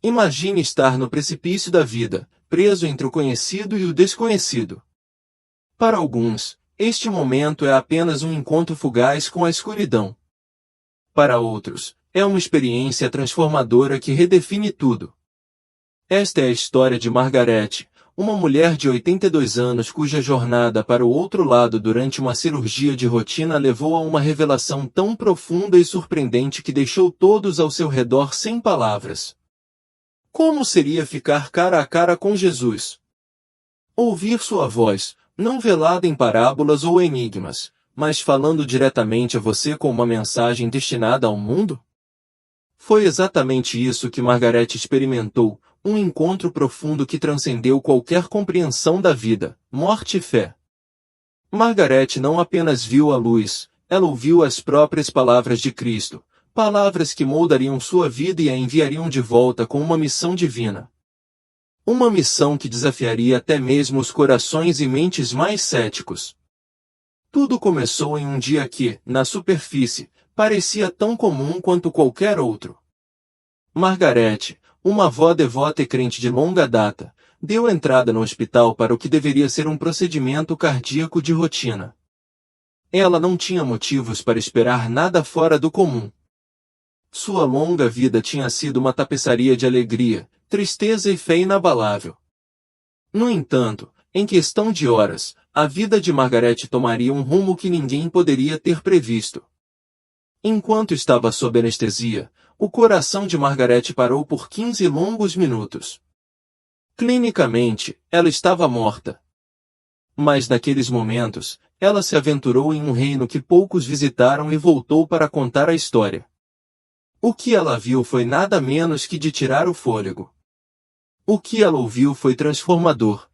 Imagine estar no precipício da vida, preso entre o conhecido e o desconhecido. Para alguns, este momento é apenas um encontro fugaz com a escuridão. Para outros, é uma experiência transformadora que redefine tudo. Esta é a história de Margaret, uma mulher de 82 anos cuja jornada para o outro lado durante uma cirurgia de rotina levou a uma revelação tão profunda e surpreendente que deixou todos ao seu redor sem palavras. Como seria ficar cara a cara com Jesus? Ouvir sua voz, não velada em parábolas ou enigmas, mas falando diretamente a você com uma mensagem destinada ao mundo? Foi exatamente isso que Margaret experimentou, um encontro profundo que transcendeu qualquer compreensão da vida, morte e fé. Margaret não apenas viu a luz, ela ouviu as próprias palavras de Cristo, palavras que moldariam sua vida e a enviariam de volta com uma missão divina. Uma missão que desafiaria até mesmo os corações e mentes mais céticos. Tudo começou em um dia que, na superfície, parecia tão comum quanto qualquer outro. Margaret, uma avó devota e crente de longa data, deu entrada no hospital para o que deveria ser um procedimento cardíaco de rotina. Ela não tinha motivos para esperar nada fora do comum. Sua longa vida tinha sido uma tapeçaria de alegria, tristeza e fé inabalável. No entanto, em questão de horas, a vida de Margaret tomaria um rumo que ninguém poderia ter previsto. Enquanto estava sob anestesia, o coração de Margaret parou por 15 longos minutos. Clinicamente, ela estava morta. Mas naqueles momentos, ela se aventurou em um reino que poucos visitaram e voltou para contar a história. O que ela viu foi nada menos que de tirar o fôlego. O que ela ouviu foi transformador.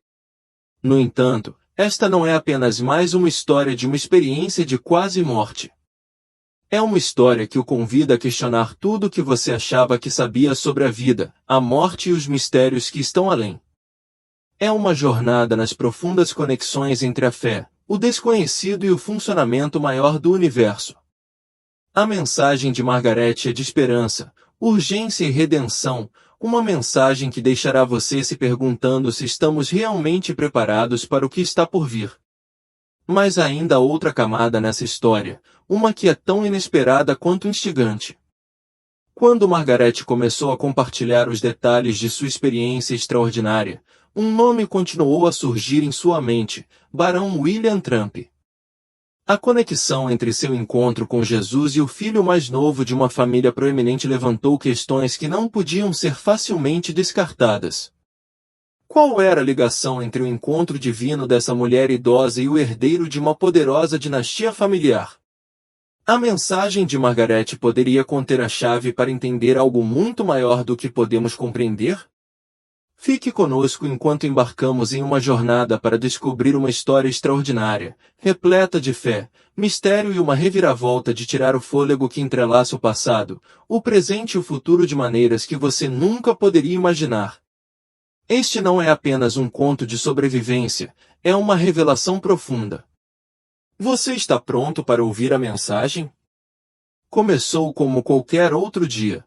No entanto, esta não é apenas mais uma história de uma experiência de quase morte. É uma história que o convida a questionar tudo o que você achava que sabia sobre a vida, a morte e os mistérios que estão além. É uma jornada nas profundas conexões entre a fé, o desconhecido e o funcionamento maior do universo. A mensagem de Margaret é de esperança, urgência e redenção, uma mensagem que deixará você se perguntando se estamos realmente preparados para o que está por vir. Mas ainda há outra camada nessa história, uma que é tão inesperada quanto instigante. Quando Margaret começou a compartilhar os detalhes de sua experiência extraordinária, um nome continuou a surgir em sua mente: Barão William Trump. A conexão entre seu encontro com Jesus e o filho mais novo de uma família proeminente levantou questões que não podiam ser facilmente descartadas. Qual era a ligação entre o encontro divino dessa mulher idosa e o herdeiro de uma poderosa dinastia familiar? A mensagem de Margaret poderia conter a chave para entender algo muito maior do que podemos compreender? Fique conosco enquanto embarcamos em uma jornada para descobrir uma história extraordinária, repleta de fé, mistério e uma reviravolta de tirar o fôlego que entrelaça o passado, o presente e o futuro de maneiras que você nunca poderia imaginar. Este não é apenas um conto de sobrevivência, é uma revelação profunda. Você está pronto para ouvir a mensagem? Começou como qualquer outro dia.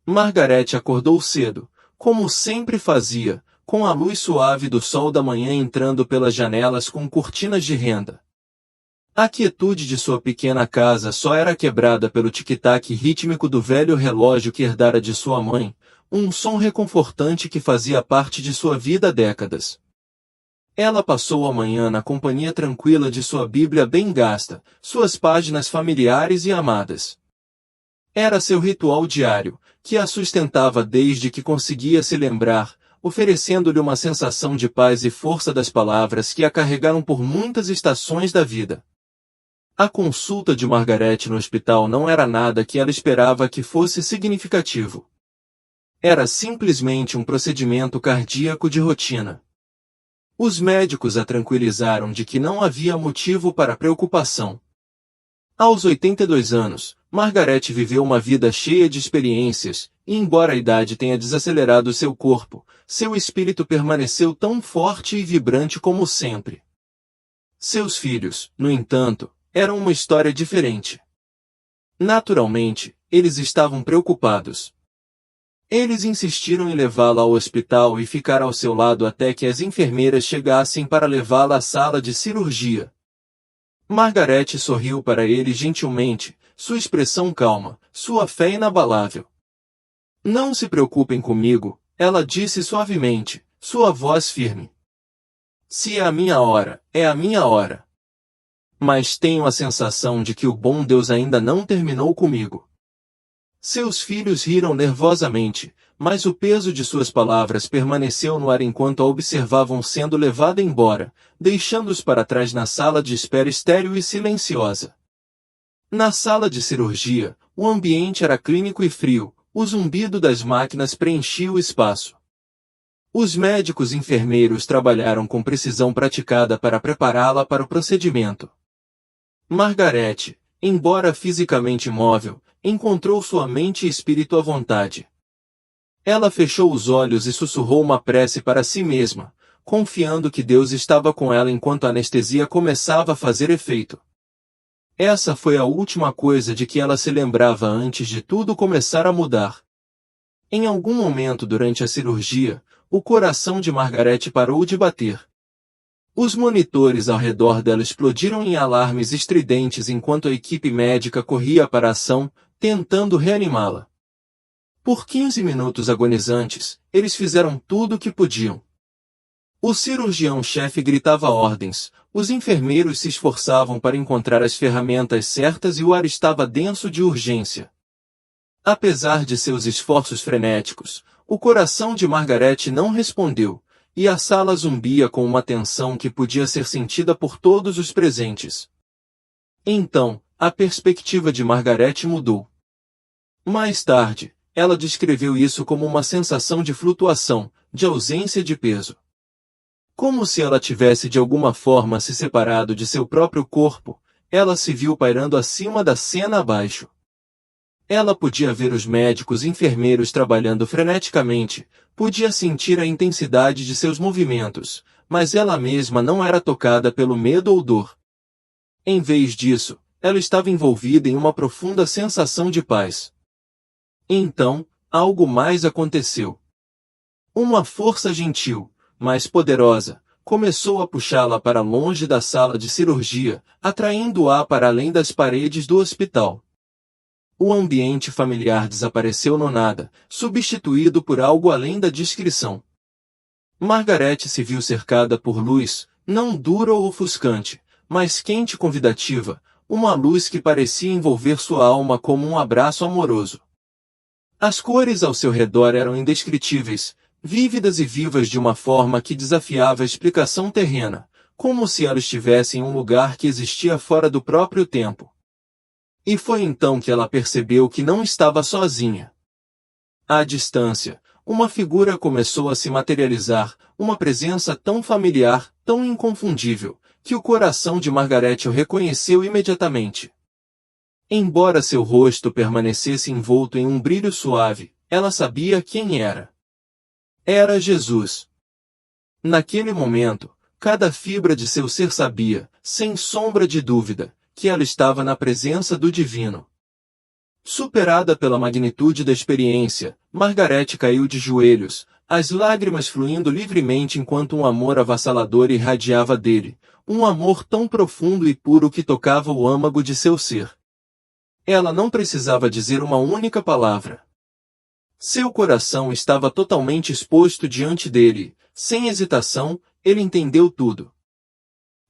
Margaret acordou cedo, como sempre fazia, com a luz suave do sol da manhã entrando pelas janelas com cortinas de renda. A quietude de sua pequena casa só era quebrada pelo tic-tac rítmico do velho relógio que herdara de sua mãe, um som reconfortante que fazia parte de sua vida há décadas. Ela passou a manhã na companhia tranquila de sua Bíblia bem gasta, suas páginas familiares e amadas. Era seu ritual diário, que a sustentava desde que conseguia se lembrar, oferecendo-lhe uma sensação de paz e força das palavras que a carregaram por muitas estações da vida. A consulta de Margaret no hospital não era nada que ela esperava que fosse significativo. Era simplesmente um procedimento cardíaco de rotina. Os médicos a tranquilizaram de que não havia motivo para preocupação. Aos 82 anos, Margaret viveu uma vida cheia de experiências, e embora a idade tenha desacelerado seu corpo, seu espírito permaneceu tão forte e vibrante como sempre. Seus filhos, no entanto, eram uma história diferente. Naturalmente, eles estavam preocupados. Eles insistiram em levá-la ao hospital e ficar ao seu lado até que as enfermeiras chegassem para levá-la à sala de cirurgia. Margaret sorriu para ele gentilmente, sua expressão calma, sua fé inabalável. Não se preocupem comigo, ela disse suavemente, sua voz firme. Se é a minha hora, é a minha hora. Mas tenho a sensação de que o bom Deus ainda não terminou comigo. Seus filhos riram nervosamente, mas o peso de suas palavras permaneceu no ar enquanto a observavam sendo levada embora, deixando-os para trás na sala de espera estéril e silenciosa. Na sala de cirurgia, o ambiente era clínico e frio, o zumbido das máquinas preenchia o espaço. Os médicos e enfermeiros trabalharam com precisão praticada para prepará-la para o procedimento. Margaret, embora fisicamente imóvel, encontrou sua mente e espírito à vontade. Ela fechou os olhos e sussurrou uma prece para si mesma, confiando que Deus estava com ela enquanto a anestesia começava a fazer efeito. Essa foi a última coisa de que ela se lembrava antes de tudo começar a mudar. Em algum momento durante a cirurgia, o coração de Margaret parou de bater. Os monitores ao redor dela explodiram em alarmes estridentes enquanto a equipe médica corria para a ação, tentando reanimá-la. Por 15 minutos agonizantes, eles fizeram tudo o que podiam. O cirurgião-chefe gritava ordens, os enfermeiros se esforçavam para encontrar as ferramentas certas e o ar estava denso de urgência. Apesar de seus esforços frenéticos, o coração de Margaret não respondeu, e a sala zumbia com uma tensão que podia ser sentida por todos os presentes. Então, a perspectiva de Margaret mudou. Mais tarde, ela descreveu isso como uma sensação de flutuação, de ausência de peso. Como se ela tivesse de alguma forma se separado de seu próprio corpo, ela se viu pairando acima da cena abaixo. Ela podia ver os médicos e enfermeiros trabalhando freneticamente, podia sentir a intensidade de seus movimentos, mas ela mesma não era tocada pelo medo ou dor. Em vez disso, ela estava envolvida em uma profunda sensação de paz. Então, algo mais aconteceu. Uma força gentil, mais poderosa, começou a puxá-la para longe da sala de cirurgia, atraindo-a para além das paredes do hospital. O ambiente familiar desapareceu no nada, substituído por algo além da descrição. Margaret se viu cercada por luz, não dura ou ofuscante, mas quente e convidativa, uma luz que parecia envolver sua alma como um abraço amoroso. As cores ao seu redor eram indescritíveis, vívidas e vivas de uma forma que desafiava a explicação terrena, como se ela estivesse em um lugar que existia fora do próprio tempo. E foi então que ela percebeu que não estava sozinha. À distância, uma figura começou a se materializar, uma presença tão familiar, tão inconfundível, que o coração de Margaret o reconheceu imediatamente. Embora seu rosto permanecesse envolto em um brilho suave, ela sabia quem era. Era Jesus. Naquele momento, cada fibra de seu ser sabia, sem sombra de dúvida, que ela estava na presença do divino. Superada pela magnitude da experiência, Margaret caiu de joelhos, as lágrimas fluindo livremente enquanto um amor avassalador irradiava dele, um amor tão profundo e puro que tocava o âmago de seu ser. Ela não precisava dizer uma única palavra. Seu coração estava totalmente exposto diante dele, sem hesitação, ele entendeu tudo.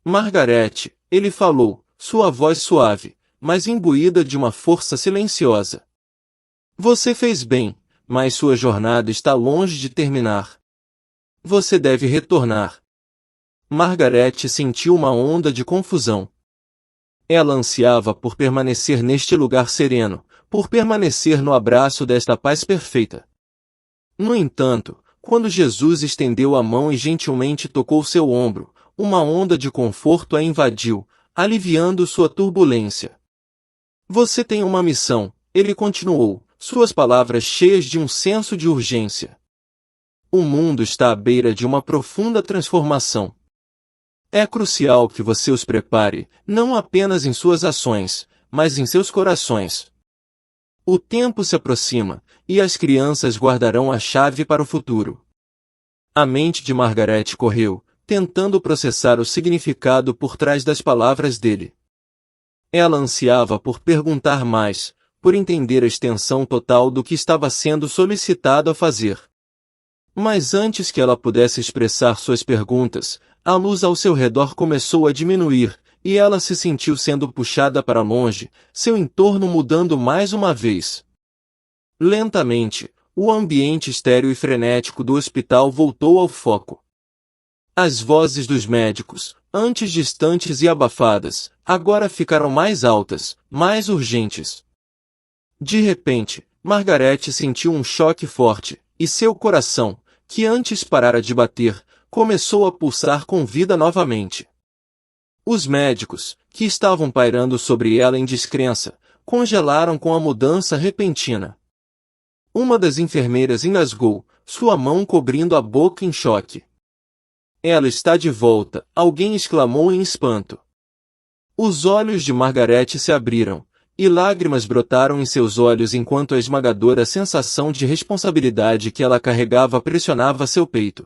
Margaret, ele falou, sua voz suave, mas imbuída de uma força silenciosa. Você fez bem, mas sua jornada está longe de terminar. Você deve retornar. Margaret sentiu uma onda de confusão. Ela ansiava por permanecer neste lugar sereno, por permanecer no abraço desta paz perfeita. No entanto, quando Jesus estendeu a mão e gentilmente tocou seu ombro, uma onda de conforto a invadiu, aliviando sua turbulência. Você tem uma missão, ele continuou, suas palavras cheias de um senso de urgência. O mundo está à beira de uma profunda transformação. É crucial que você os prepare, não apenas em suas ações, mas em seus corações. O tempo se aproxima, e as crianças guardarão a chave para o futuro. A mente de Margaret correu, tentando processar o significado por trás das palavras dele. Ela ansiava por perguntar mais, por entender a extensão total do que estava sendo solicitado a fazer. Mas antes que ela pudesse expressar suas perguntas, a luz ao seu redor começou a diminuir, e ela se sentiu sendo puxada para longe, seu entorno mudando mais uma vez. Lentamente, o ambiente estéril e frenético do hospital voltou ao foco. As vozes dos médicos, antes distantes e abafadas, agora ficaram mais altas, mais urgentes. De repente, Margaret sentiu um choque forte, e seu coração, que antes parara de bater, começou a pulsar com vida novamente. Os médicos, que estavam pairando sobre ela em descrença, congelaram com a mudança repentina. Uma das enfermeiras engasgou, sua mão cobrindo a boca em choque. Ela está de volta, alguém exclamou em espanto. Os olhos de Margaret se abriram, e lágrimas brotaram em seus olhos enquanto a esmagadora sensação de responsabilidade que ela carregava pressionava seu peito.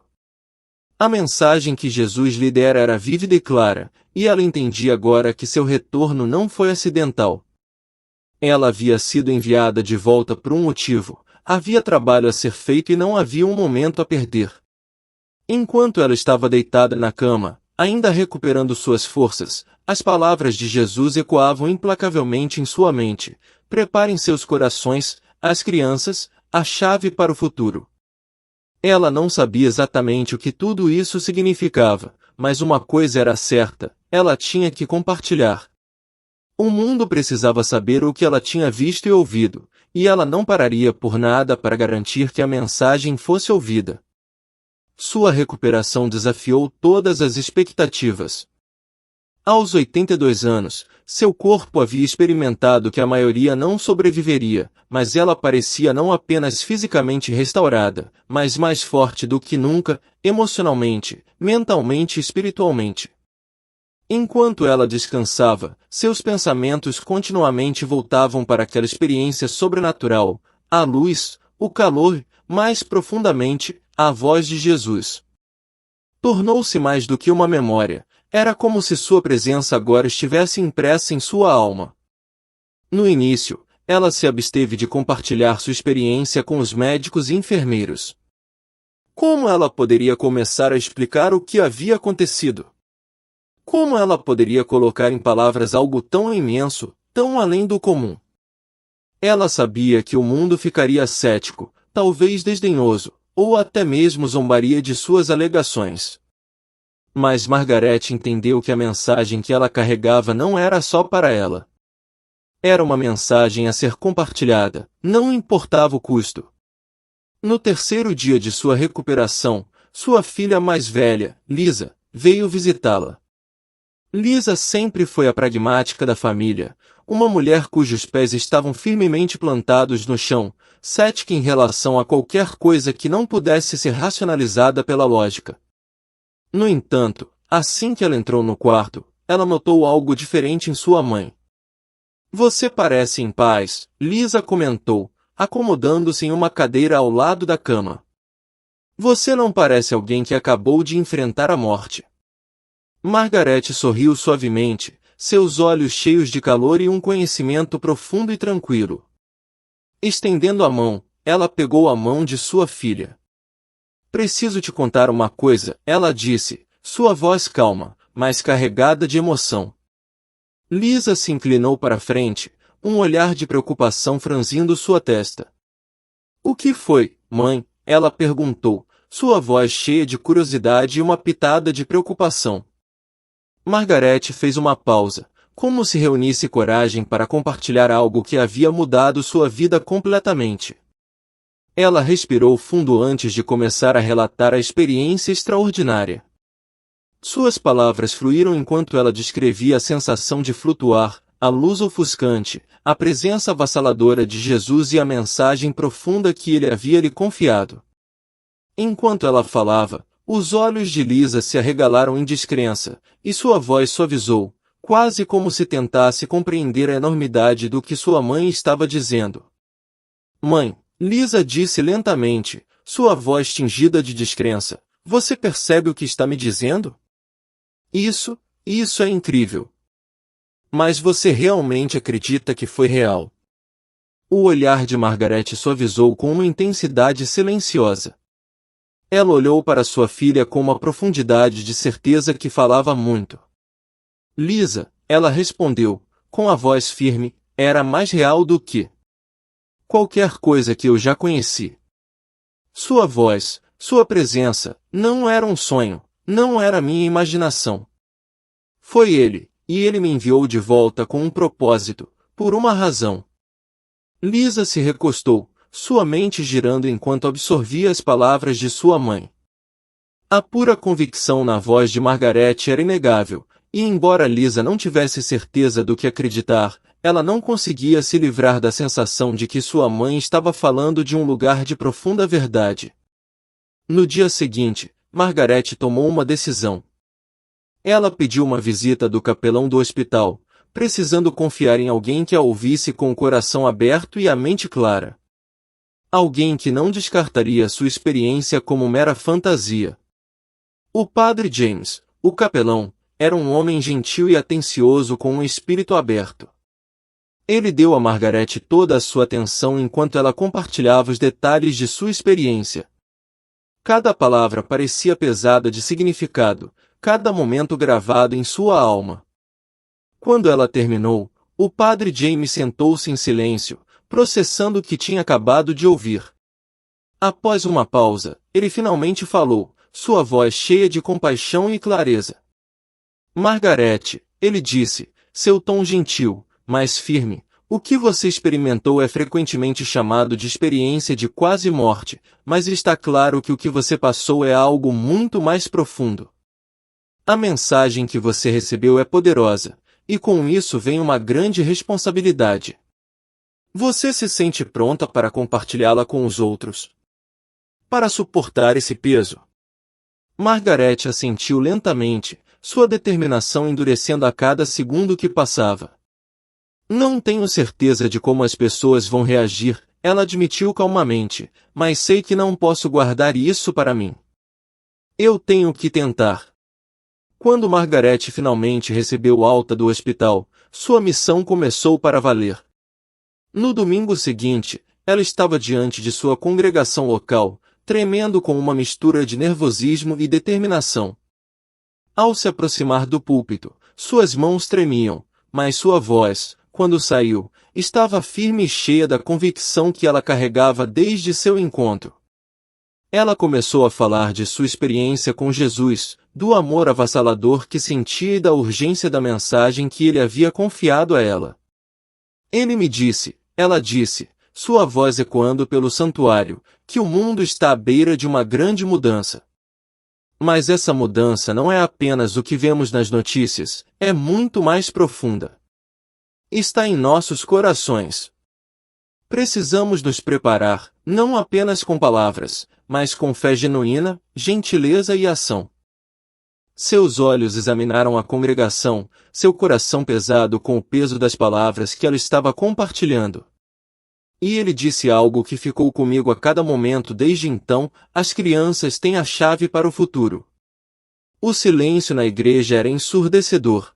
A mensagem que Jesus lhe dera era vívida e clara, e ela entendia agora que seu retorno não foi acidental. Ela havia sido enviada de volta por um motivo, havia trabalho a ser feito e não havia um momento a perder. Enquanto ela estava deitada na cama, ainda recuperando suas forças, as palavras de Jesus ecoavam implacavelmente em sua mente: preparem seus corações, as crianças, a chave para o futuro. Ela não sabia exatamente o que tudo isso significava, mas uma coisa era certa, ela tinha que compartilhar. O mundo precisava saber o que ela tinha visto e ouvido, e ela não pararia por nada para garantir que a mensagem fosse ouvida. Sua recuperação desafiou todas as expectativas. Aos 82 anos, seu corpo havia experimentado que a maioria não sobreviveria, mas ela parecia não apenas fisicamente restaurada, mas mais forte do que nunca, emocionalmente, mentalmente e espiritualmente. Enquanto ela descansava, seus pensamentos continuamente voltavam para aquela experiência sobrenatural, a luz, o calor, mais profundamente, a voz de Jesus. Tornou-se mais do que uma memória, era como se sua presença agora estivesse impressa em sua alma. No início, ela se absteve de compartilhar sua experiência com os médicos e enfermeiros. Como ela poderia começar a explicar o que havia acontecido? Como ela poderia colocar em palavras algo tão imenso, tão além do comum? Ela sabia que o mundo ficaria cético, talvez desdenhoso, ou até mesmo zombaria de suas alegações. Mas Margaret entendeu que a mensagem que ela carregava não era só para ela. Era uma mensagem a ser compartilhada, não importava o custo. No terceiro dia de sua recuperação, sua filha mais velha, Lisa, veio visitá-la. Lisa sempre foi a pragmática da família, uma mulher cujos pés estavam firmemente plantados no chão, cética em relação a qualquer coisa que não pudesse ser racionalizada pela lógica. No entanto, assim que ela entrou no quarto, ela notou algo diferente em sua mãe. Você parece em paz, Lisa comentou, acomodando-se em uma cadeira ao lado da cama. Você não parece alguém que acabou de enfrentar a morte. Margaret sorriu suavemente, seus olhos cheios de calor e um conhecimento profundo e tranquilo. Estendendo a mão, ela pegou a mão de sua filha. Preciso te contar uma coisa, ela disse, sua voz calma, mas carregada de emoção. Lisa se inclinou para a frente, um olhar de preocupação franzindo sua testa. O que foi, mãe? Ela perguntou, sua voz cheia de curiosidade e uma pitada de preocupação. Margaret fez uma pausa, como se reunisse coragem para compartilhar algo que havia mudado sua vida completamente. Ela respirou fundo antes de começar a relatar a experiência extraordinária. Suas palavras fluíram enquanto ela descrevia a sensação de flutuar, a luz ofuscante, a presença avassaladora de Jesus e a mensagem profunda que ele havia lhe confiado. Enquanto ela falava, os olhos de Lisa se arregalaram em descrença, e sua voz suavizou, quase como se tentasse compreender a enormidade do que sua mãe estava dizendo. Mãe, Lisa disse lentamente, sua voz tingida de descrença, você percebe o que está me dizendo? Isso é incrível. Mas você realmente acredita que foi real? O olhar de Margaret suavizou com uma intensidade silenciosa. Ela olhou para sua filha com uma profundidade de certeza que falava muito. Lisa, ela respondeu, com a voz firme, era mais real do que qualquer coisa que eu já conheci. Sua voz, sua presença, não era um sonho, não era minha imaginação. Foi ele, e ele me enviou de volta com um propósito, por uma razão. Lisa se recostou, sua mente girando enquanto absorvia as palavras de sua mãe. A pura convicção na voz de Margaret era inegável, e embora Lisa não tivesse certeza do que acreditar, ela não conseguia se livrar da sensação de que sua mãe estava falando de um lugar de profunda verdade. No dia seguinte, Margaret tomou uma decisão. Ela pediu uma visita do capelão do hospital, precisando confiar em alguém que a ouvisse com o coração aberto e a mente clara. Alguém que não descartaria sua experiência como mera fantasia. O padre James, o capelão, era um homem gentil e atencioso com um espírito aberto. Ele deu a Margaret toda a sua atenção enquanto ela compartilhava os detalhes de sua experiência. Cada palavra parecia pesada de significado, cada momento gravado em sua alma. Quando ela terminou, o padre James sentou-se em silêncio, processando o que tinha acabado de ouvir. Após uma pausa, ele finalmente falou, sua voz cheia de compaixão e clareza. Margaret, ele disse, seu tom gentil, mas firme, o que você experimentou é frequentemente chamado de experiência de quase morte, mas está claro que o que você passou é algo muito mais profundo. A mensagem que você recebeu é poderosa, e com isso vem uma grande responsabilidade. Você se sente pronta para compartilhá-la com os outros? Para suportar esse peso? Margaret assentiu lentamente, sua determinação endurecendo a cada segundo que passava. Não tenho certeza de como as pessoas vão reagir, ela admitiu calmamente, mas sei que não posso guardar isso para mim. Eu tenho que tentar. Quando Margaret finalmente recebeu alta do hospital, sua missão começou para valer. No domingo seguinte, ela estava diante de sua congregação local, tremendo com uma mistura de nervosismo e determinação. Ao se aproximar do púlpito, suas mãos tremiam, mas sua voz, quando saiu, estava firme e cheia da convicção que ela carregava desde seu encontro. Ela começou a falar de sua experiência com Jesus, do amor avassalador que sentia e da urgência da mensagem que ele havia confiado a ela. Ele me disse, ela disse, sua voz ecoando pelo santuário, que o mundo está à beira de uma grande mudança. Mas essa mudança não é apenas o que vemos nas notícias, é muito mais profunda. Está em nossos corações. Precisamos nos preparar, não apenas com palavras, mas com fé genuína, gentileza e ação. Seus olhos examinaram a congregação, seu coração pesado com o peso das palavras que ela estava compartilhando. E ele disse algo que ficou comigo a cada momento desde então, as crianças têm a chave para o futuro. O silêncio na igreja era ensurdecedor.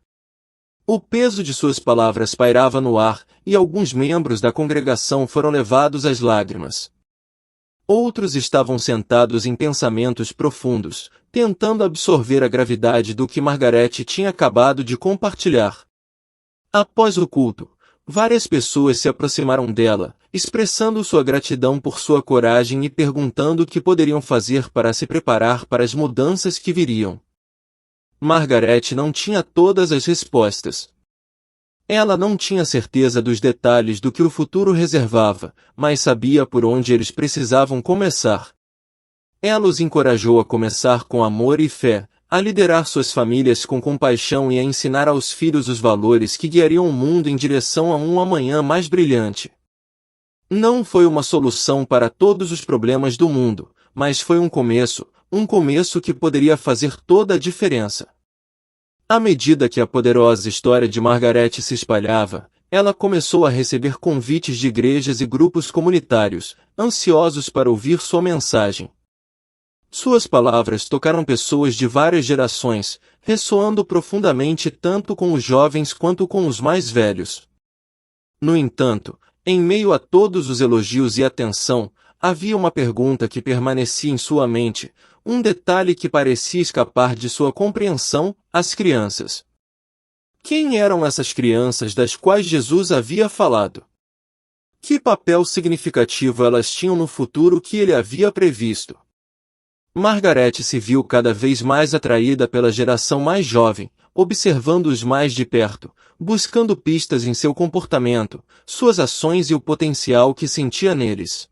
O peso de suas palavras pairava no ar, e alguns membros da congregação foram levados às lágrimas. Outros estavam sentados em pensamentos profundos, tentando absorver a gravidade do que Margaret tinha acabado de compartilhar. Após o culto, várias pessoas se aproximaram dela, expressando sua gratidão por sua coragem e perguntando o que poderiam fazer para se preparar para as mudanças que viriam. Margaret não tinha todas as respostas. Ela não tinha certeza dos detalhes do que o futuro reservava, mas sabia por onde eles precisavam começar. Ela os encorajou a começar com amor e fé, a liderar suas famílias com compaixão e a ensinar aos filhos os valores que guiariam o mundo em direção a um amanhã mais brilhante. Não foi uma solução para todos os problemas do mundo, mas foi um começo que poderia fazer toda a diferença. À medida que a poderosa história de Margaret se espalhava, ela começou a receber convites de igrejas e grupos comunitários, ansiosos para ouvir sua mensagem. Suas palavras tocaram pessoas de várias gerações, ressoando profundamente tanto com os jovens quanto com os mais velhos. No entanto, em meio a todos os elogios e atenção, havia uma pergunta que permanecia em sua mente, um detalhe que parecia escapar de sua compreensão: as crianças. Quem eram essas crianças das quais Jesus havia falado? Que papel significativo elas tinham no futuro que ele havia previsto? Margaret se viu cada vez mais atraída pela geração mais jovem, observando-os mais de perto, buscando pistas em seu comportamento, suas ações e o potencial que sentia neles.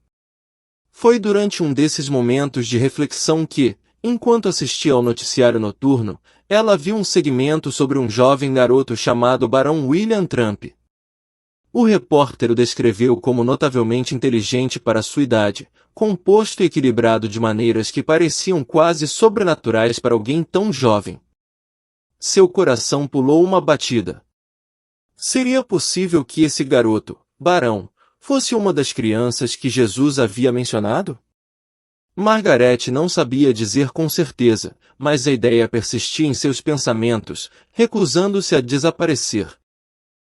Foi durante um desses momentos de reflexão que, enquanto assistia ao noticiário noturno, ela viu um segmento sobre um jovem garoto chamado Barão William Trump. O repórter o descreveu como notavelmente inteligente para sua idade, composto e equilibrado de maneiras que pareciam quase sobrenaturais para alguém tão jovem. Seu coração pulou uma batida. Seria possível que esse garoto, Barão, fosse uma das crianças que Jesus havia mencionado? Margaret não sabia dizer com certeza, mas a ideia persistia em seus pensamentos, recusando-se a desaparecer.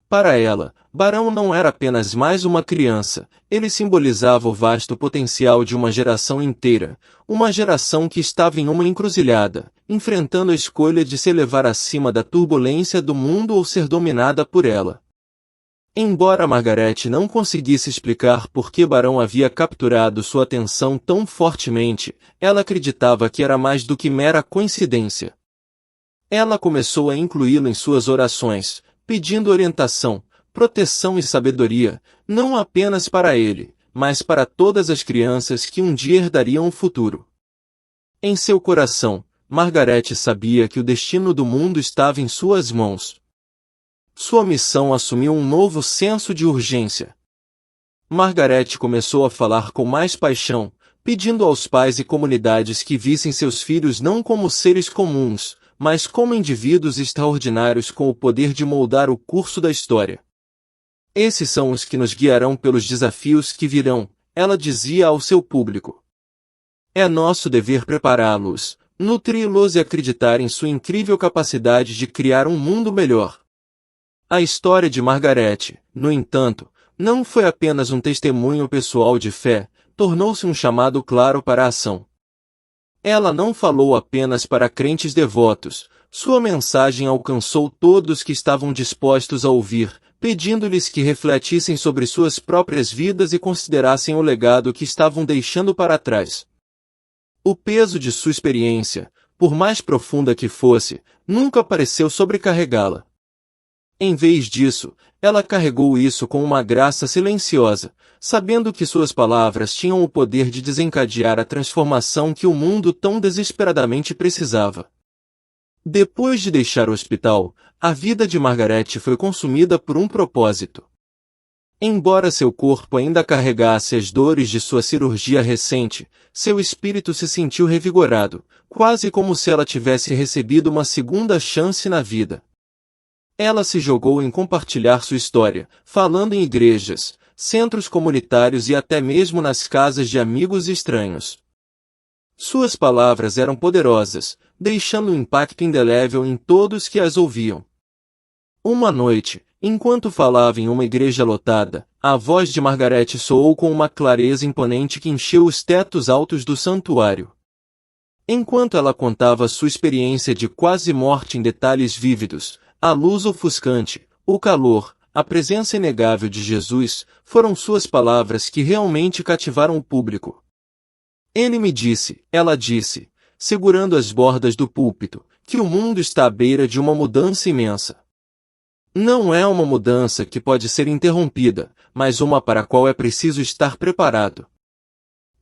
Para ela, Barão não era apenas mais uma criança, ele simbolizava o vasto potencial de uma geração inteira, uma geração que estava em uma encruzilhada, enfrentando a escolha de se elevar acima da turbulência do mundo ou ser dominada por ela. Embora Margaret não conseguisse explicar por que Barão havia capturado sua atenção tão fortemente, ela acreditava que era mais do que mera coincidência. Ela começou a incluí-lo em suas orações, pedindo orientação, proteção e sabedoria, não apenas para ele, mas para todas as crianças que um dia herdariam o futuro. Em seu coração, Margaret sabia que o destino do mundo estava em suas mãos. Sua missão assumiu um novo senso de urgência. Margaret começou a falar com mais paixão, pedindo aos pais e comunidades que vissem seus filhos não como seres comuns, mas como indivíduos extraordinários com o poder de moldar o curso da história. Esses são os que nos guiarão pelos desafios que virão, ela dizia ao seu público. É nosso dever prepará-los, nutri-los e acreditar em sua incrível capacidade de criar um mundo melhor. A história de Margaret, no entanto, não foi apenas um testemunho pessoal de fé, tornou-se um chamado claro para a ação. Ela não falou apenas para crentes devotos, sua mensagem alcançou todos que estavam dispostos a ouvir, pedindo-lhes que refletissem sobre suas próprias vidas e considerassem o legado que estavam deixando para trás. O peso de sua experiência, por mais profunda que fosse, nunca pareceu sobrecarregá-la. Em vez disso, ela carregou isso com uma graça silenciosa, sabendo que suas palavras tinham o poder de desencadear a transformação que o mundo tão desesperadamente precisava. Depois de deixar o hospital, a vida de Margaret foi consumida por um propósito. Embora seu corpo ainda carregasse as dores de sua cirurgia recente, seu espírito se sentiu revigorado, quase como se ela tivesse recebido uma segunda chance na vida. Ela se jogou em compartilhar sua história, falando em igrejas, centros comunitários e até mesmo nas casas de amigos estranhos. Suas palavras eram poderosas, deixando um impacto indelével em todos que as ouviam. Uma noite, enquanto falava em uma igreja lotada, a voz de Margaret soou com uma clareza imponente que encheu os tetos altos do santuário. Enquanto ela contava sua experiência de quase morte em detalhes vívidos, a luz ofuscante, o calor, a presença inegável de Jesus, foram suas palavras que realmente cativaram o público. Ele me disse, ela disse, segurando as bordas do púlpito, que o mundo está à beira de uma mudança imensa. Não é uma mudança que pode ser interrompida, mas uma para a qual é preciso estar preparado.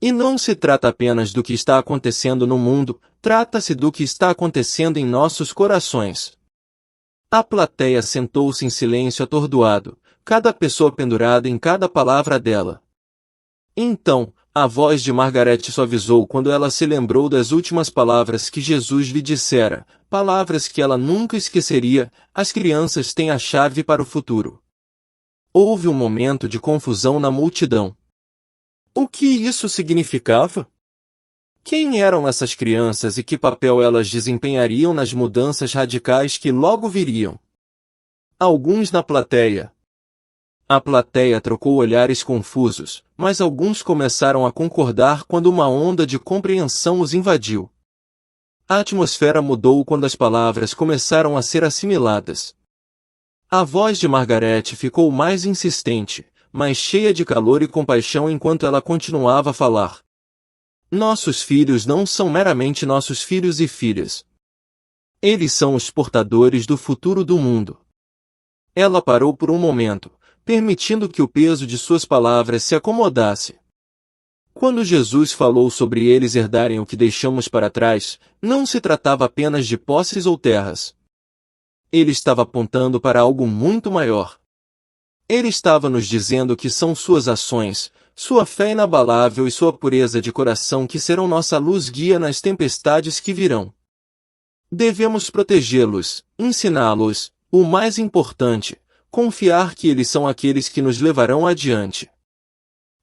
E não se trata apenas do que está acontecendo no mundo, trata-se do que está acontecendo em nossos corações. A plateia sentou-se em silêncio atordoado, cada pessoa pendurada em cada palavra dela. Então, a voz de Margaret suavizou quando ela se lembrou das últimas palavras que Jesus lhe dissera, palavras que ela nunca esqueceria: as crianças têm a chave para o futuro. Houve um momento de confusão na multidão. O que isso significava? Quem eram essas crianças e que papel elas desempenhariam nas mudanças radicais que logo viriam? Alguns na plateia. A plateia trocou olhares confusos, mas alguns começaram a concordar quando uma onda de compreensão os invadiu. A atmosfera mudou quando as palavras começaram a ser assimiladas. A voz de Margaret ficou mais insistente, mais cheia de calor e compaixão enquanto ela continuava a falar. Nossos filhos não são meramente nossos filhos e filhas. Eles são os portadores do futuro do mundo. Ela parou por um momento, permitindo que o peso de suas palavras se acomodasse. Quando Jesus falou sobre eles herdarem o que deixamos para trás, não se tratava apenas de posses ou terras. Ele estava apontando para algo muito maior. Ele estava nos dizendo que são suas ações, sua fé inabalável e sua pureza de coração que serão nossa luz guia nas tempestades que virão. Devemos protegê-los, ensiná-los, o mais importante, confiar que eles são aqueles que nos levarão adiante.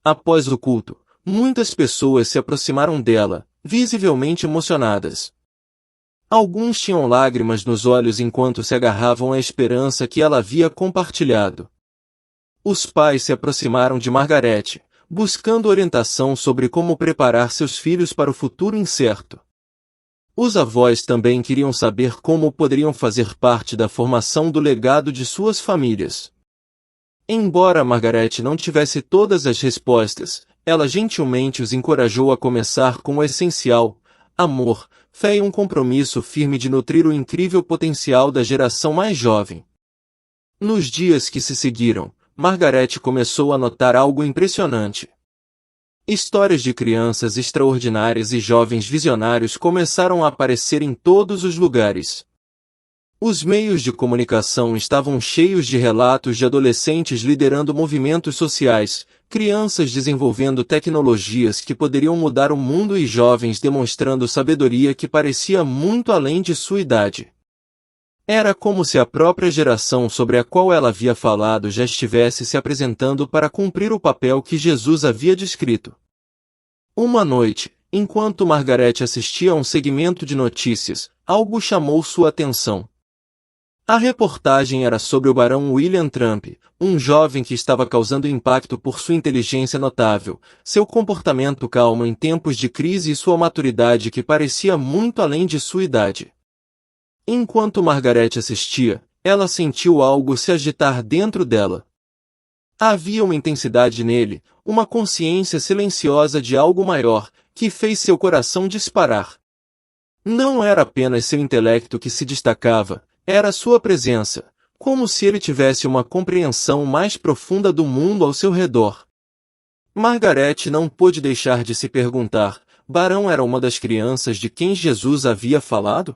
Após o culto, muitas pessoas se aproximaram dela, visivelmente emocionadas. Alguns tinham lágrimas nos olhos enquanto se agarravam à esperança que ela havia compartilhado. Os pais se aproximaram de Margaret, buscando orientação sobre como preparar seus filhos para o futuro incerto. Os avós também queriam saber como poderiam fazer parte da formação do legado de suas famílias. Embora Margaret não tivesse todas as respostas, ela gentilmente os encorajou a começar com o essencial: amor, fé e um compromisso firme de nutrir o incrível potencial da geração mais jovem. Nos dias que se seguiram, Margaret começou a notar algo impressionante. Histórias de crianças extraordinárias e jovens visionários começaram a aparecer em todos os lugares. Os meios de comunicação estavam cheios de relatos de adolescentes liderando movimentos sociais, crianças desenvolvendo tecnologias que poderiam mudar o mundo e jovens demonstrando sabedoria que parecia muito além de sua idade. Era como se a própria geração sobre a qual ela havia falado já estivesse se apresentando para cumprir o papel que Jesus havia descrito. Uma noite, enquanto Margaret assistia a um segmento de notícias, algo chamou sua atenção. A reportagem era sobre o barão William Trump, um jovem que estava causando impacto por sua inteligência notável, seu comportamento calmo em tempos de crise e sua maturidade que parecia muito além de sua idade. Enquanto Margaret assistia, ela sentiu algo se agitar dentro dela. Havia uma intensidade nele, uma consciência silenciosa de algo maior, que fez seu coração disparar. Não era apenas seu intelecto que se destacava, era sua presença, como se ele tivesse uma compreensão mais profunda do mundo ao seu redor. Margaret não pôde deixar de se perguntar: Barão era uma das crianças de quem Jesus havia falado?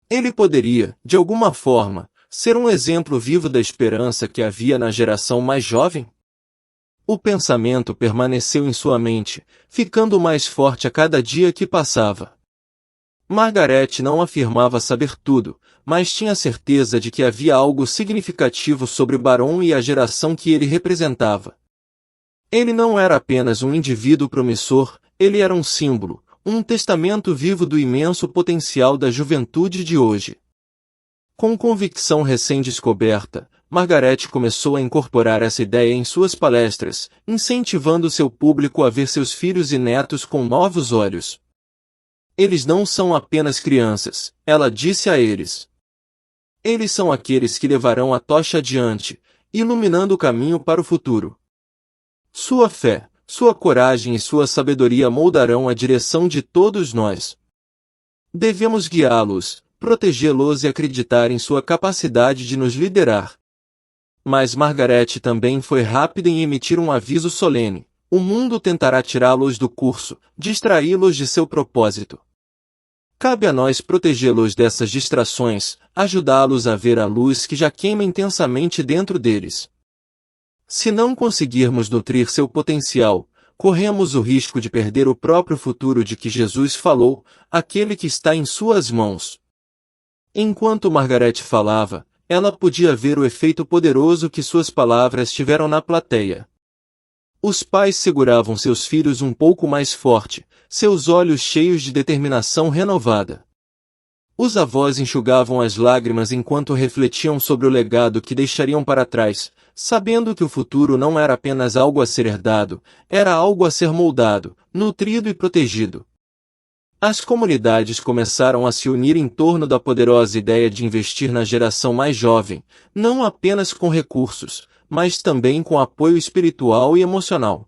Ele poderia, de alguma forma, ser um exemplo vivo da esperança que havia na geração mais jovem? O pensamento permaneceu em sua mente, ficando mais forte a cada dia que passava. Margaret não afirmava saber tudo, mas tinha certeza de que havia algo significativo sobre Barão e a geração que ele representava. Ele não era apenas um indivíduo promissor, ele era um símbolo, um testamento vivo do imenso potencial da juventude de hoje. Com convicção recém-descoberta, Margaret começou a incorporar essa ideia em suas palestras, incentivando seu público a ver seus filhos e netos com novos olhos. Eles não são apenas crianças, ela disse a eles. Eles são aqueles que levarão a tocha adiante, iluminando o caminho para o futuro. Sua fé, sua coragem e sua sabedoria moldarão a direção de todos nós. Devemos guiá-los, protegê-los e acreditar em sua capacidade de nos liderar. Mas Margaret também foi rápida em emitir um aviso solene: o mundo tentará tirá-los do curso, distraí-los de seu propósito. Cabe a nós protegê-los dessas distrações, ajudá-los a ver a luz que já queima intensamente dentro deles. Se não conseguirmos nutrir seu potencial, corremos o risco de perder o próprio futuro de que Jesus falou, aquele que está em suas mãos. Enquanto Margaret falava, ela podia ver o efeito poderoso que suas palavras tiveram na plateia. Os pais seguravam seus filhos um pouco mais forte, seus olhos cheios de determinação renovada. Os avós enxugavam as lágrimas enquanto refletiam sobre o legado que deixariam para trás, sabendo que o futuro não era apenas algo a ser herdado, era algo a ser moldado, nutrido e protegido. As comunidades começaram a se unir em torno da poderosa ideia de investir na geração mais jovem, não apenas com recursos, mas também com apoio espiritual e emocional.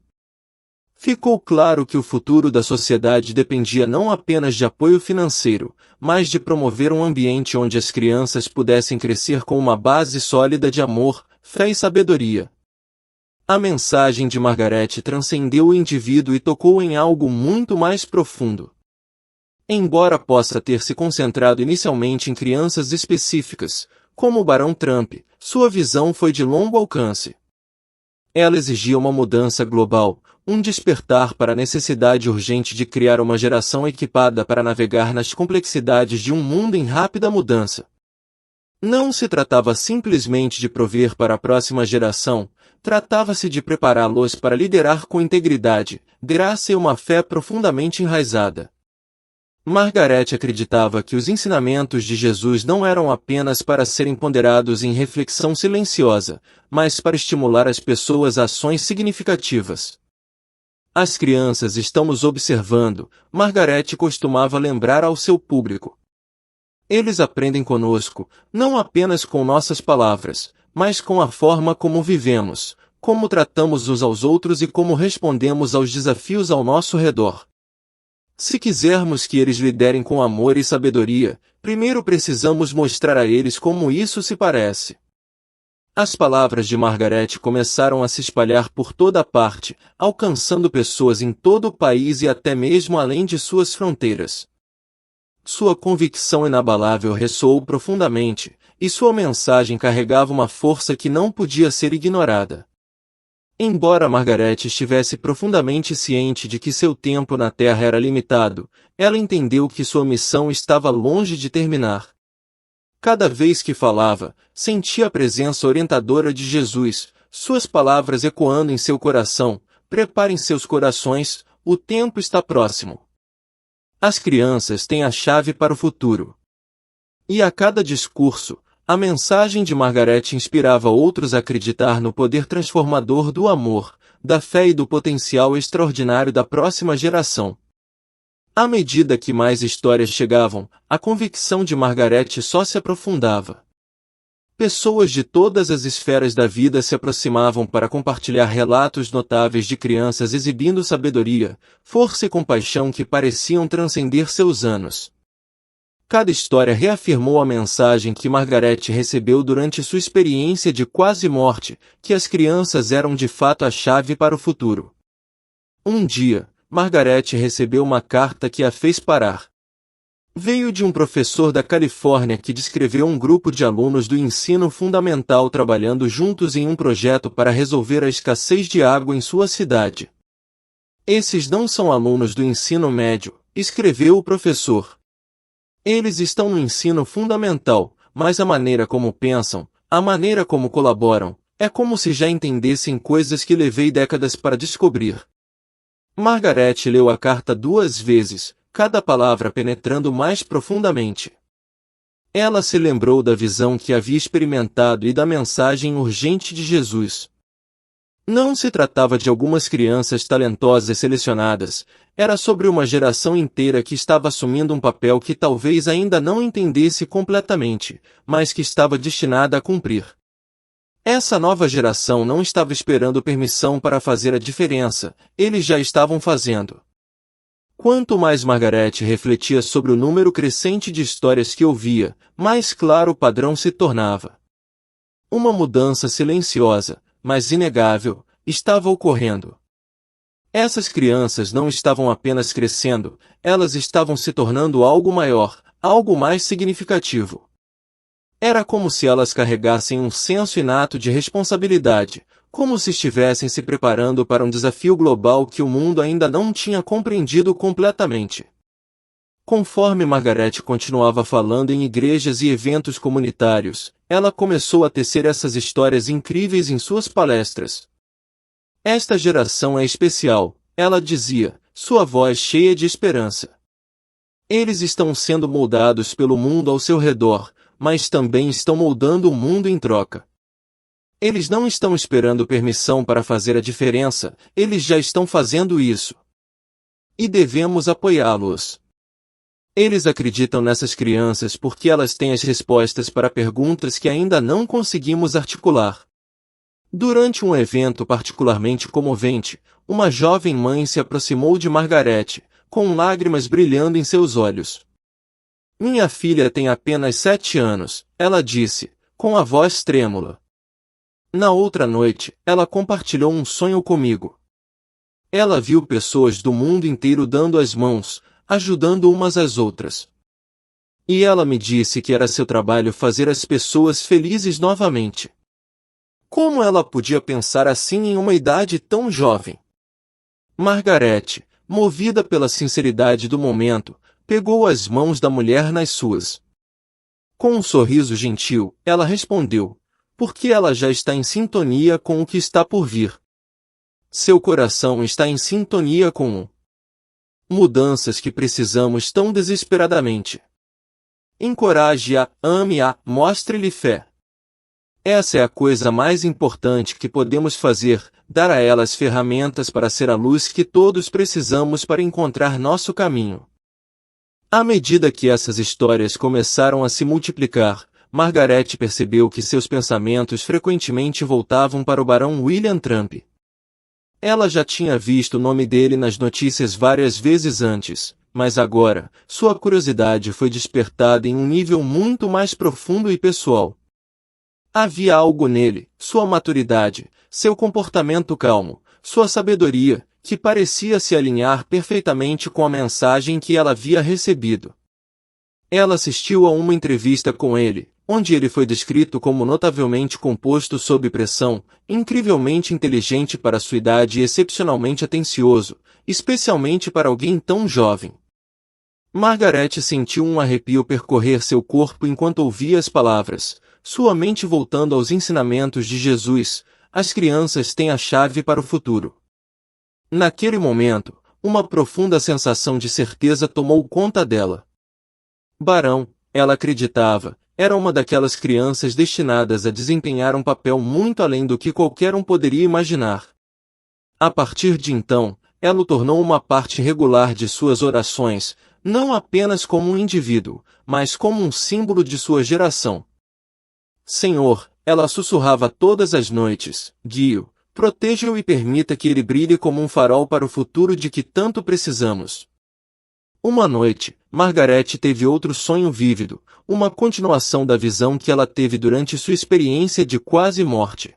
Ficou claro que o futuro da sociedade dependia não apenas de apoio financeiro, mas de promover um ambiente onde as crianças pudessem crescer com uma base sólida de amor, fé e sabedoria. A mensagem de Margaret transcendeu o indivíduo e tocou em algo muito mais profundo. Embora possa ter se concentrado inicialmente em crianças específicas, como o Barão Trump, sua visão foi de longo alcance. Ela exigia uma mudança global, um despertar para a necessidade urgente de criar uma geração equipada para navegar nas complexidades de um mundo em rápida mudança. Não se tratava simplesmente de prover para a próxima geração, tratava-se de prepará-los para liderar com integridade, graça e uma fé profundamente enraizada. Margaret acreditava que os ensinamentos de Jesus não eram apenas para serem ponderados em reflexão silenciosa, mas para estimular as pessoas a ações significativas. As crianças estão nos observando, Margaret costumava lembrar ao seu público. Eles aprendem conosco, não apenas com nossas palavras, mas com a forma como vivemos, como tratamos uns aos outros e como respondemos aos desafios ao nosso redor. Se quisermos que eles liderem com amor e sabedoria, primeiro precisamos mostrar a eles como isso se parece. As palavras de Margaret começaram a se espalhar por toda parte, alcançando pessoas em todo o país e até mesmo além de suas fronteiras. Sua convicção inabalável ressoou profundamente, e sua mensagem carregava uma força que não podia ser ignorada. Embora Margaret estivesse profundamente ciente de que seu tempo na Terra era limitado, ela entendeu que sua missão estava longe de terminar. Cada vez que falava, sentia a presença orientadora de Jesus, suas palavras ecoando em seu coração: preparem seus corações, o tempo está próximo. As crianças têm a chave para o futuro. E a cada discurso, a mensagem de Margaret inspirava outros a acreditar no poder transformador do amor, da fé e do potencial extraordinário da próxima geração. À medida que mais histórias chegavam, a convicção de Margaret só se aprofundava. Pessoas de todas as esferas da vida se aproximavam para compartilhar relatos notáveis de crianças exibindo sabedoria, força e compaixão que pareciam transcender seus anos. Cada história reafirmou a mensagem que Margaret recebeu durante sua experiência de quase morte, que as crianças eram de fato a chave para o futuro. Um dia, Margaret recebeu uma carta que a fez parar. Veio de um professor da Califórnia que descreveu um grupo de alunos do ensino fundamental trabalhando juntos em um projeto para resolver a escassez de água em sua cidade. Esses não são alunos do ensino médio, escreveu o professor. Eles estão no ensino fundamental, mas a maneira como pensam, a maneira como colaboram, é como se já entendessem coisas que levei décadas para descobrir. Margaret leu a carta 2 vezes, cada palavra penetrando mais profundamente. Ela se lembrou da visão que havia experimentado e da mensagem urgente de Jesus. Não se tratava de algumas crianças talentosas selecionadas, era sobre uma geração inteira que estava assumindo um papel que talvez ainda não entendesse completamente, mas que estava destinada a cumprir. Essa nova geração não estava esperando permissão para fazer a diferença, eles já estavam fazendo. Quanto mais Margaret refletia sobre o número crescente de histórias que ouvia, mais claro o padrão se tornava. Uma mudança silenciosa, mas inegável, estava ocorrendo. Essas crianças não estavam apenas crescendo, elas estavam se tornando algo maior, algo mais significativo. Era como se elas carregassem um senso inato de responsabilidade, como se estivessem se preparando para um desafio global que o mundo ainda não tinha compreendido completamente. Conforme Margaret continuava falando em igrejas e eventos comunitários, ela começou a tecer essas histórias incríveis em suas palestras. Esta geração é especial, ela dizia, sua voz cheia de esperança. Eles estão sendo moldados pelo mundo ao seu redor, mas também estão moldando o mundo em troca. Eles não estão esperando permissão para fazer a diferença, eles já estão fazendo isso. E devemos apoiá-los. Eles acreditam nessas crianças porque elas têm as respostas para perguntas que ainda não conseguimos articular. Durante um evento particularmente comovente, uma jovem mãe se aproximou de Margaret, com lágrimas brilhando em seus olhos. Minha filha tem apenas 7 anos, ela disse, com a voz trêmula. Na outra noite, ela compartilhou um sonho comigo. Ela viu pessoas do mundo inteiro dando as mãos, ajudando umas às outras. E ela me disse que era seu trabalho fazer as pessoas felizes novamente. Como ela podia pensar assim em uma idade tão jovem? Margaret, movida pela sinceridade do momento, pegou as mãos da mulher nas suas. Com um sorriso gentil, ela respondeu, porque ela já está em sintonia com o que está por vir. Seu coração está em sintonia com mudanças que precisamos tão desesperadamente. Encoraje-a, ame-a, mostre-lhe fé. Essa é a coisa mais importante que podemos fazer, dar a ela as ferramentas para ser a luz que todos precisamos para encontrar nosso caminho. À medida que essas histórias começaram a se multiplicar, Margaret percebeu que seus pensamentos frequentemente voltavam para o barão William Trump. Ela já tinha visto o nome dele nas notícias várias vezes antes, mas agora, sua curiosidade foi despertada em um nível muito mais profundo e pessoal. Havia algo nele, sua maturidade, seu comportamento calmo, sua sabedoria, que parecia se alinhar perfeitamente com a mensagem que ela havia recebido. Ela assistiu a uma entrevista com ele, onde ele foi descrito como notavelmente composto sob pressão, incrivelmente inteligente para sua idade e excepcionalmente atencioso, especialmente para alguém tão jovem. Margaret sentiu um arrepio percorrer seu corpo enquanto ouvia as palavras, sua mente voltando aos ensinamentos de Jesus, as crianças têm a chave para o futuro. Naquele momento, uma profunda sensação de certeza tomou conta dela. Barão, ela acreditava, era uma daquelas crianças destinadas a desempenhar um papel muito além do que qualquer um poderia imaginar. A partir de então, ela o tornou uma parte regular de suas orações, não apenas como um indivíduo, mas como um símbolo de sua geração. Senhor, ela sussurrava todas as noites, guie-o, proteja-o e permita que ele brilhe como um farol para o futuro de que tanto precisamos. Uma noite, Margaret teve outro sonho vívido, uma continuação da visão que ela teve durante sua experiência de quase morte.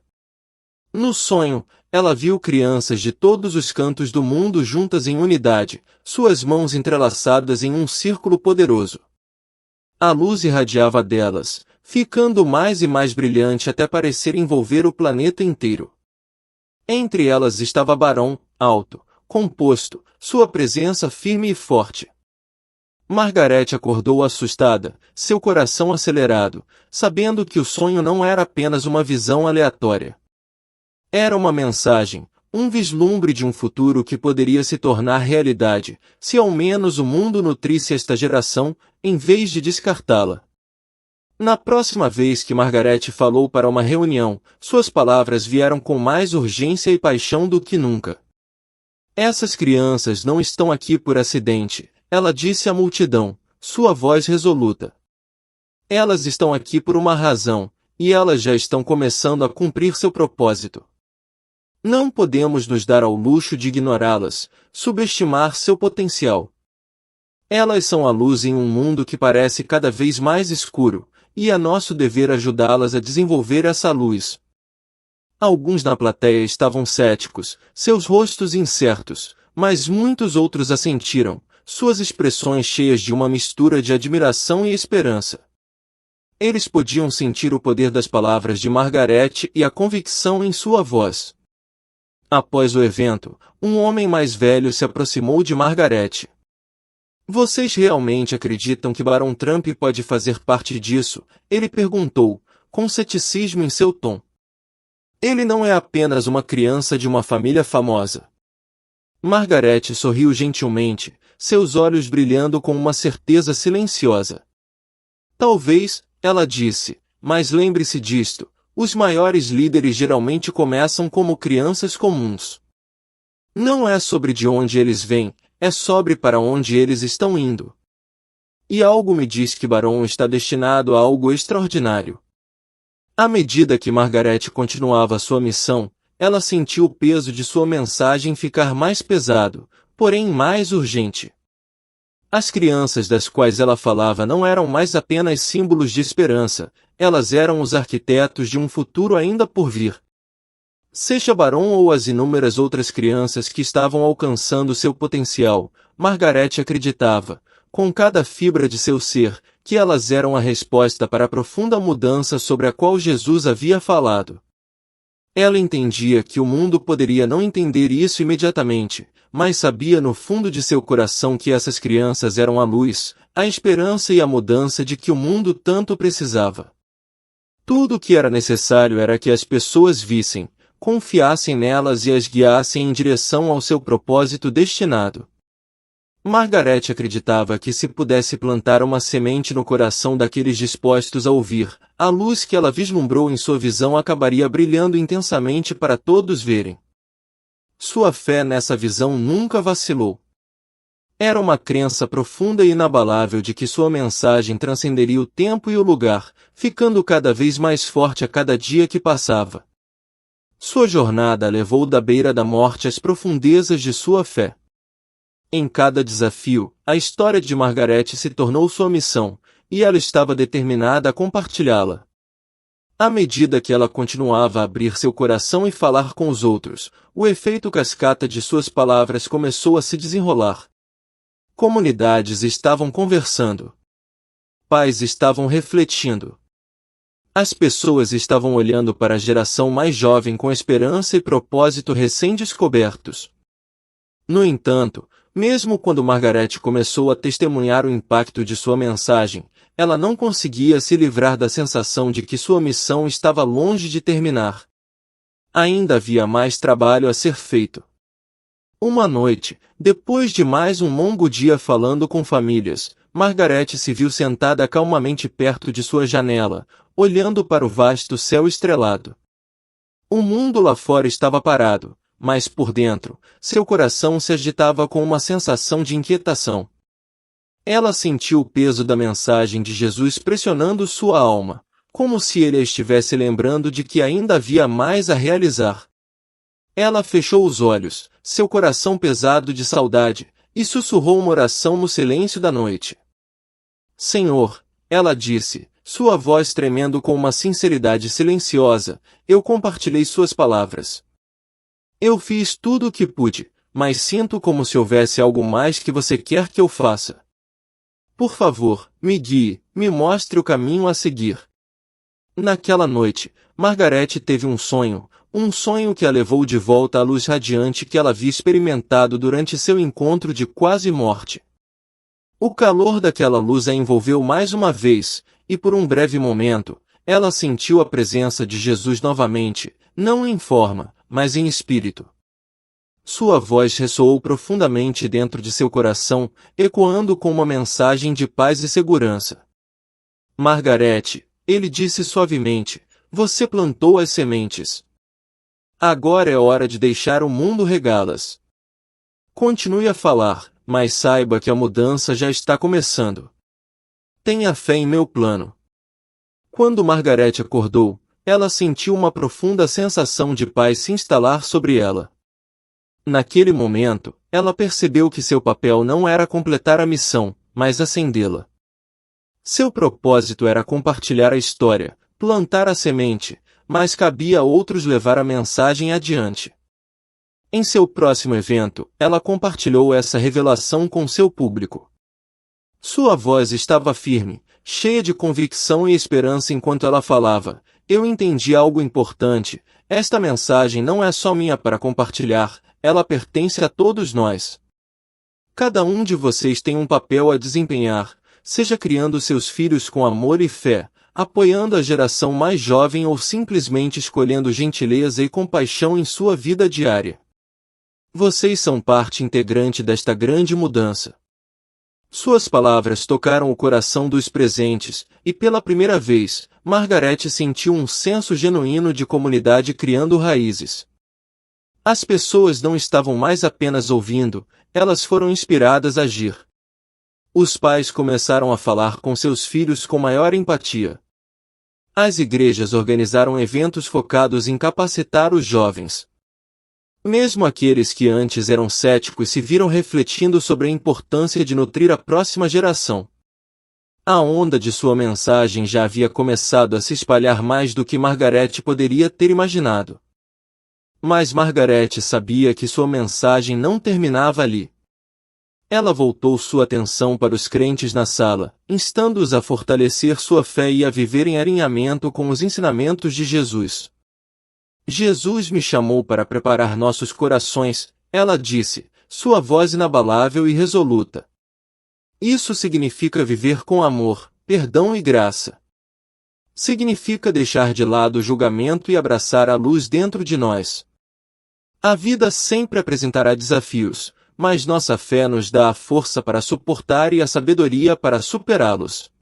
No sonho, ela viu crianças de todos os cantos do mundo juntas em unidade, suas mãos entrelaçadas em um círculo poderoso. A luz irradiava delas, ficando mais e mais brilhante até parecer envolver o planeta inteiro. Entre elas estava Barão, alto, composto, sua presença firme e forte. Margaret acordou assustada, seu coração acelerado, sabendo que o sonho não era apenas uma visão aleatória. Era uma mensagem, um vislumbre de um futuro que poderia se tornar realidade, se ao menos o mundo nutrisse esta geração, em vez de descartá-la. Na próxima vez que Margaret falou para uma reunião, suas palavras vieram com mais urgência e paixão do que nunca. Essas crianças não estão aqui por acidente, ela disse à multidão, sua voz resoluta. Elas estão aqui por uma razão, e elas já estão começando a cumprir seu propósito. Não podemos nos dar ao luxo de ignorá-las, subestimar seu potencial. Elas são a luz em um mundo que parece cada vez mais escuro, e é nosso dever ajudá-las a desenvolver essa luz. Alguns na plateia estavam céticos, seus rostos incertos, mas muitos outros assentiram, suas expressões cheias de uma mistura de admiração e esperança. Eles podiam sentir o poder das palavras de Margaret e a convicção em sua voz. Após o evento, um homem mais velho se aproximou de Margaret. Vocês realmente acreditam que Barão Trump pode fazer parte disso? Ele perguntou, com ceticismo em seu tom. Ele não é apenas uma criança de uma família famosa. Margaret sorriu gentilmente, seus olhos brilhando com uma certeza silenciosa. Talvez, ela disse, mas lembre-se disto, os maiores líderes geralmente começam como crianças comuns. Não é sobre de onde eles vêm, é sobre para onde eles estão indo. E algo me diz que Barão está destinado a algo extraordinário. À medida que Margaret continuava sua missão, ela sentiu o peso de sua mensagem ficar mais pesado, porém mais urgente. As crianças das quais ela falava não eram mais apenas símbolos de esperança, elas eram os arquitetos de um futuro ainda por vir. Seja Barão ou as inúmeras outras crianças que estavam alcançando seu potencial, Margaret acreditava, com cada fibra de seu ser, que elas eram a resposta para a profunda mudança sobre a qual Jesus havia falado. Ela entendia que o mundo poderia não entender isso imediatamente, mas sabia no fundo de seu coração que essas crianças eram a luz, a esperança e a mudança de que o mundo tanto precisava. Tudo o que era necessário era que as pessoas vissem, confiassem nelas e as guiassem em direção ao seu propósito destinado. Margaret acreditava que se pudesse plantar uma semente no coração daqueles dispostos a ouvir, a luz que ela vislumbrou em sua visão acabaria brilhando intensamente para todos verem. Sua fé nessa visão nunca vacilou. Era uma crença profunda e inabalável de que sua mensagem transcenderia o tempo e o lugar, ficando cada vez mais forte a cada dia que passava. Sua jornada a levou da beira da morte às profundezas de sua fé. Em cada desafio, a história de Margaret se tornou sua missão, e ela estava determinada a compartilhá-la. À medida que ela continuava a abrir seu coração e falar com os outros, o efeito cascata de suas palavras começou a se desenrolar. Comunidades estavam conversando. Pais estavam refletindo. As pessoas estavam olhando para a geração mais jovem com esperança e propósito recém-descobertos. No entanto, mesmo quando Margaret começou a testemunhar o impacto de sua mensagem, ela não conseguia se livrar da sensação de que sua missão estava longe de terminar. Ainda havia mais trabalho a ser feito. Uma noite, depois de mais um longo dia falando com famílias, Margaret se viu sentada calmamente perto de sua janela, olhando para o vasto céu estrelado. O mundo lá fora estava parado, mas por dentro, seu coração se agitava com uma sensação de inquietação. Ela sentiu o peso da mensagem de Jesus pressionando sua alma, como se ele a estivesse lembrando de que ainda havia mais a realizar. Ela fechou os olhos, seu coração pesado de saudade, e sussurrou uma oração no silêncio da noite. Senhor, ela disse, sua voz tremendo com uma sinceridade silenciosa, eu compartilhei suas palavras. Eu fiz tudo o que pude, mas sinto como se houvesse algo mais que você quer que eu faça. Por favor, me guie, me mostre o caminho a seguir. Naquela noite, Margaret teve um sonho que a levou de volta à luz radiante que ela havia experimentado durante seu encontro de quase morte. O calor daquela luz a envolveu mais uma vez, e por um breve momento, ela sentiu a presença de Jesus novamente, não em forma, mas em espírito. Sua voz ressoou profundamente dentro de seu coração, ecoando com uma mensagem de paz e segurança. Margaret, ele disse suavemente, você plantou as sementes. Agora é hora de deixar o mundo regá-las. Continue a falar, mas saiba que a mudança já está começando. Tenha fé em meu plano. Quando Margaret acordou, ela sentiu uma profunda sensação de paz se instalar sobre ela. Naquele momento, ela percebeu que seu papel não era completar a missão, mas acendê-la. Seu propósito era compartilhar a história, plantar a semente, mas cabia a outros levar a mensagem adiante. Em seu próximo evento, ela compartilhou essa revelação com seu público. Sua voz estava firme, cheia de convicção e esperança enquanto ela falava. Eu entendi algo importante, esta mensagem não é só minha para compartilhar, ela pertence a todos nós. Cada um de vocês tem um papel a desempenhar, seja criando seus filhos com amor e fé, apoiando a geração mais jovem ou simplesmente escolhendo gentileza e compaixão em sua vida diária. Vocês são parte integrante desta grande mudança. Suas palavras tocaram o coração dos presentes, e pela primeira vez, Margaret sentiu um senso genuíno de comunidade criando raízes. As pessoas não estavam mais apenas ouvindo, elas foram inspiradas a agir. Os pais começaram a falar com seus filhos com maior empatia. As igrejas organizaram eventos focados em capacitar os jovens. Mesmo aqueles que antes eram céticos se viram refletindo sobre a importância de nutrir a próxima geração. A onda de sua mensagem já havia começado a se espalhar mais do que Margaret poderia ter imaginado. Mas Margaret sabia que sua mensagem não terminava ali. Ela voltou sua atenção para os crentes na sala, instando-os a fortalecer sua fé e a viver em alinhamento com os ensinamentos de Jesus. Jesus me chamou para preparar nossos corações, ela disse, sua voz inabalável e resoluta. Isso significa viver com amor, perdão e graça. Significa deixar de lado o julgamento e abraçar a luz dentro de nós. A vida sempre apresentará desafios, mas nossa fé nos dá a força para suportar e a sabedoria para superá-los.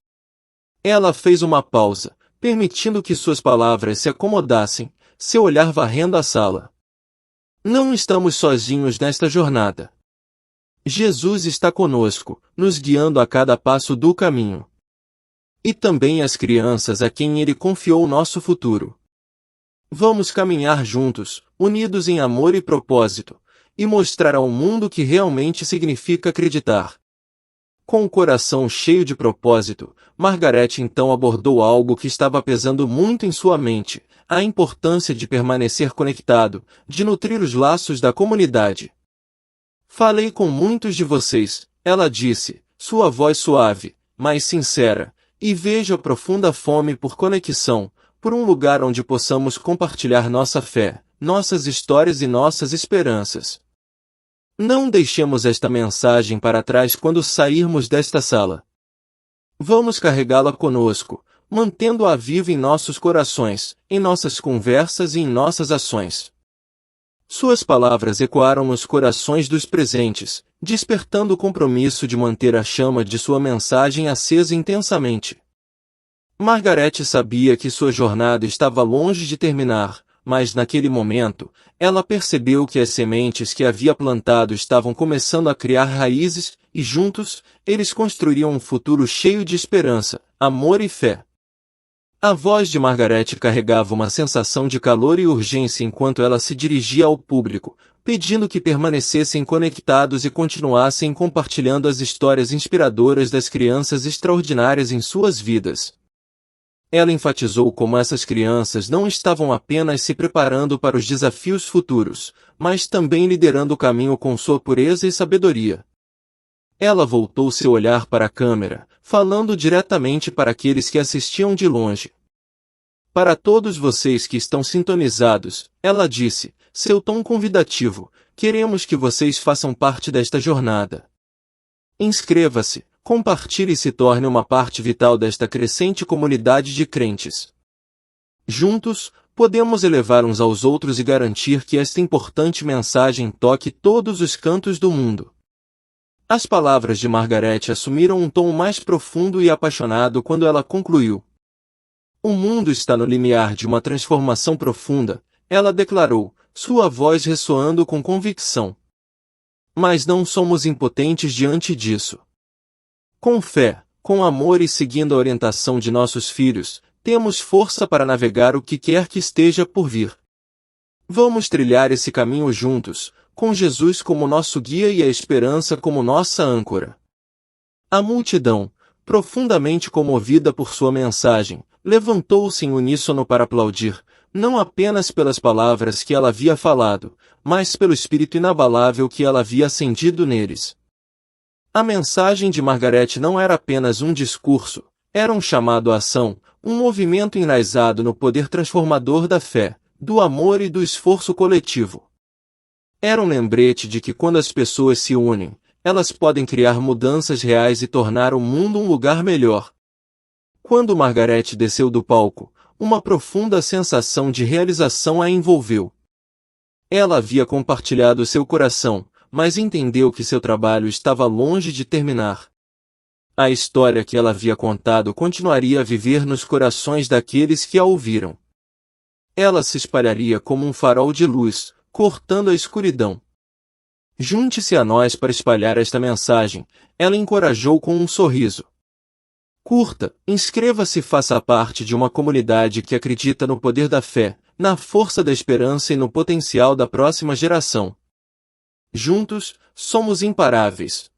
Ela fez uma pausa, permitindo que suas palavras se acomodassem, seu olhar varrendo a sala. Não estamos sozinhos nesta jornada. Jesus está conosco, nos guiando a cada passo do caminho. E também as crianças a quem Ele confiou nosso futuro. Vamos caminhar juntos, unidos em amor e propósito, e mostrar ao mundo o que realmente significa acreditar. Com o coração cheio de propósito, Margaret então abordou algo que estava pesando muito em sua mente, a importância de permanecer conectado, de nutrir os laços da comunidade. Falei com muitos de vocês, ela disse, sua voz suave, mas sincera, e vejo a profunda fome por conexão, por um lugar onde possamos compartilhar nossa fé, nossas histórias e nossas esperanças. Não deixemos esta mensagem para trás quando sairmos desta sala. Vamos carregá-la conosco, mantendo-a viva em nossos corações, em nossas conversas e em nossas ações. Suas palavras ecoaram nos corações dos presentes, despertando o compromisso de manter a chama de sua mensagem acesa intensamente. Margaret sabia que sua jornada estava longe de terminar, mas naquele momento, ela percebeu que as sementes que havia plantado estavam começando a criar raízes, e juntos, eles construiriam um futuro cheio de esperança, amor e fé. A voz de Margaret carregava uma sensação de calor e urgência enquanto ela se dirigia ao público, pedindo que permanecessem conectados e continuassem compartilhando as histórias inspiradoras das crianças extraordinárias em suas vidas. Ela enfatizou como essas crianças não estavam apenas se preparando para os desafios futuros, mas também liderando o caminho com sua pureza e sabedoria. Ela voltou seu olhar para a câmera, falando diretamente para aqueles que assistiam de longe. Para todos vocês que estão sintonizados, ela disse, seu tom convidativo, queremos que vocês façam parte desta jornada. Inscreva-se, compartilhe e se torne uma parte vital desta crescente comunidade de crentes. Juntos, podemos elevar uns aos outros e garantir que esta importante mensagem toque todos os cantos do mundo. As palavras de Margaret assumiram um tom mais profundo e apaixonado quando ela concluiu. O mundo está no limiar de uma transformação profunda, ela declarou, sua voz ressoando com convicção. Mas não somos impotentes diante disso. Com fé, com amor e seguindo a orientação de nossos filhos, temos força para navegar o que quer que esteja por vir. Vamos trilhar esse caminho juntos, com Jesus como nosso guia e a esperança como nossa âncora. A multidão, profundamente comovida por sua mensagem, levantou-se em uníssono para aplaudir, não apenas pelas palavras que ela havia falado, mas pelo espírito inabalável que ela havia acendido neles. A mensagem de Margaret não era apenas um discurso, era um chamado à ação, um movimento enraizado no poder transformador da fé, do amor e do esforço coletivo. Era um lembrete de que quando as pessoas se unem, elas podem criar mudanças reais e tornar o mundo um lugar melhor. Quando Margaret desceu do palco, uma profunda sensação de realização a envolveu. Ela havia compartilhado seu coração, mas entendeu que seu trabalho estava longe de terminar. A história que ela havia contado continuaria a viver nos corações daqueles que a ouviram. Ela se espalharia como um farol de luz, cortando a escuridão. Junte-se a nós para espalhar esta mensagem, ela encorajou com um sorriso. Curta, inscreva-se e faça parte de uma comunidade que acredita no poder da fé, na força da esperança e no potencial da próxima geração. Juntos, somos imparáveis.